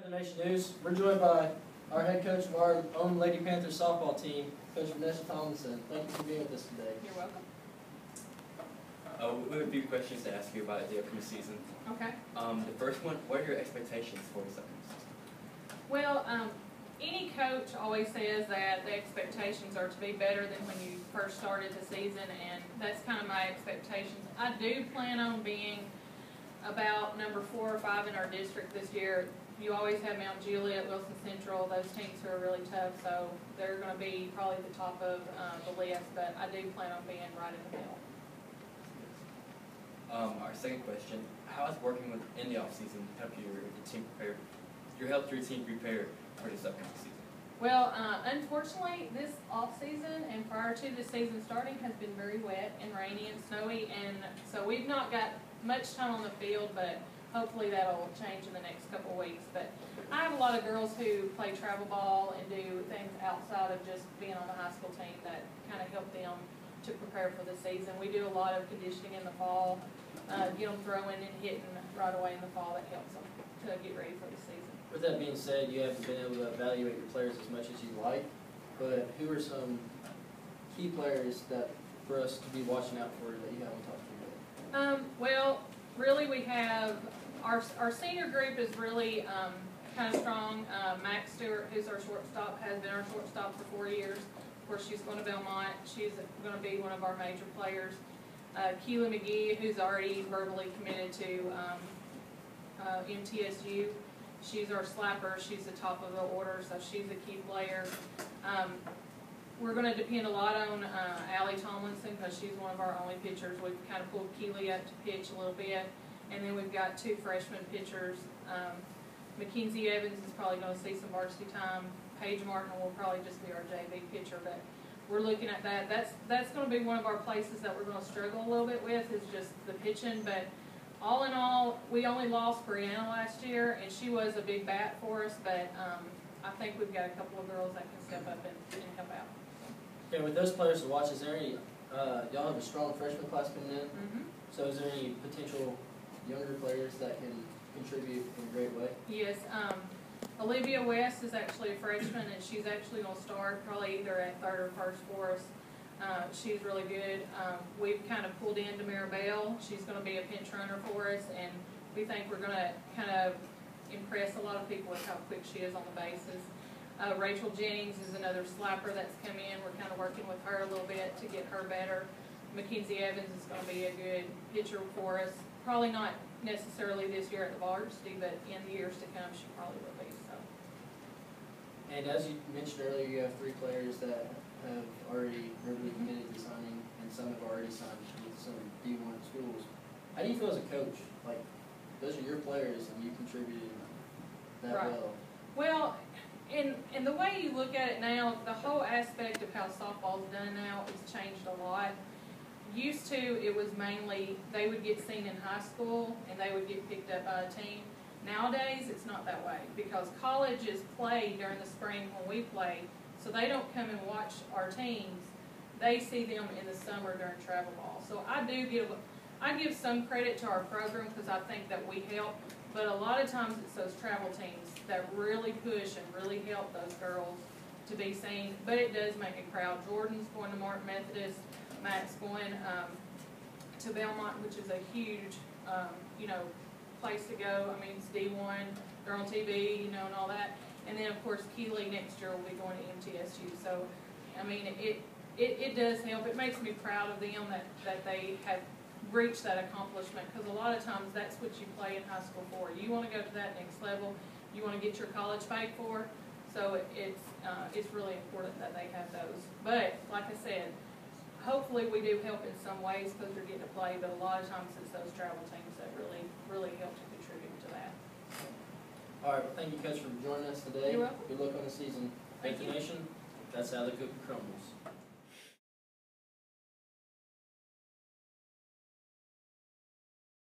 Panther Nation News. We're joined by our head coach of our own Lady Panther softball team, Coach Tomlinson. Thank you for being with us today. You're welcome. We have a few questions to ask you about the upcoming season. Okay. The first one, what are your expectations for this upcoming season? Well, any coach always says that the expectations are to be better than when you first started the season, and that's kind of my expectations. I do plan on being about number 4 or 5 in our district this year. You always have Mount Juliet, Wilson Central, those teams who are really tough, so they're going to be probably the top of the list, but I do plan on being right in the middle. Our second question, how has working in the off-season helped your team prepare? Helped your team prepare for this upcoming season? Well, unfortunately, this off-season and prior to the season starting has been very wet and rainy and snowy, and so we've not got much time on the field, but hopefully that'll change in the next couple of weeks. But I have a lot of girls who play travel ball and do things outside of just being on the high school team that kind of help them to prepare for the season. We do a lot of conditioning in the fall, get them throwing and hitting right away in the fall. That helps them to get ready for the season. With that being said, you haven't been able to evaluate your players as much as you like, but who are some key players that for us to be watching out for that you haven't talked to yet? Well, really we have our senior group is really kind of strong. Max Stewart, who's our shortstop, has been our shortstop for 4 years. Of course, she's going to Belmont. She's going to be one of our major players. Keela McGee, who's already verbally committed to MTSU. She's our slapper. She's the top of the order, so she's a key player. We're going to depend a lot on Allie Tomlinson because she's one of our only pitchers. We've kind of pulled Keely up to pitch a little bit. And then we've got 2 freshman pitchers. Mackenzie Evans is probably going to see some varsity time. Paige Martin will probably just be our JV pitcher, but we're looking at that. That's going to be one of our places that we're going to struggle a little bit with is just the pitching. But all in all, we only lost Brianna last year, and she was a big bat for us. But I think we've got a couple of girls that can step up and help out. Okay, with those players to watch, is there any? Y'all have a strong freshman class coming in. Mm-hmm. So is there any potential younger players that can contribute in a great way? Yes. Olivia West is actually a freshman, and she's actually going to start probably either at 3rd or 1st for us. She's really good. We've kind of pulled in Demira Bell. She's going to be a pinch runner for us, and we think we're going to kind of impress a lot of people with how quick she is on the bases. Rachel Jennings is another slapper that's come in. We're kind of working with her a little bit to get her better. Mackenzie Evans is going to be a good pitcher for us. Probably not necessarily this year at the varsity, but in the years to come, she probably will be. So. And as you mentioned earlier, you have 3 players that have already verbally committed to signing, and some have already signed with some D1 schools. How do you feel as a coach? Like, those are your players, and you contributed that right. well. Well, in the way you look at it now, the whole aspect of how softball is done now has changed a lot. Used to, it was mainly they would get seen in high school and they would get picked up by a team. Nowadays, it's not that way because colleges play during the spring when we play, so they don't come and watch our teams. They see them in the summer during travel ball. So I give some credit to our program because I think that we help, but a lot of times it's those travel teams that really push and really help those girls to be seen. But it does make a crowd. Jordan's going to Martin Methodist. Matt's going to Belmont, which is a huge, place to go. I mean, it's D1, they're on TV, and all that. And then, of course, Keely next year will be going to MTSU. So, I mean, it does help. It makes me proud of them that they have reached that accomplishment because a lot of times that's what you play in high school for. You want to go to that next level. You want to get your college paid for. So it's really important that they have those. But, like I said, hopefully we do help in some ways because they're getting to play, but a lot of times it's those travel teams that really help to contribute to that. All right, well, thank you, Coach, for joining us today. You're welcome. Good luck on the season. Thank Panther you. Nation, that's how the cookie crumbles.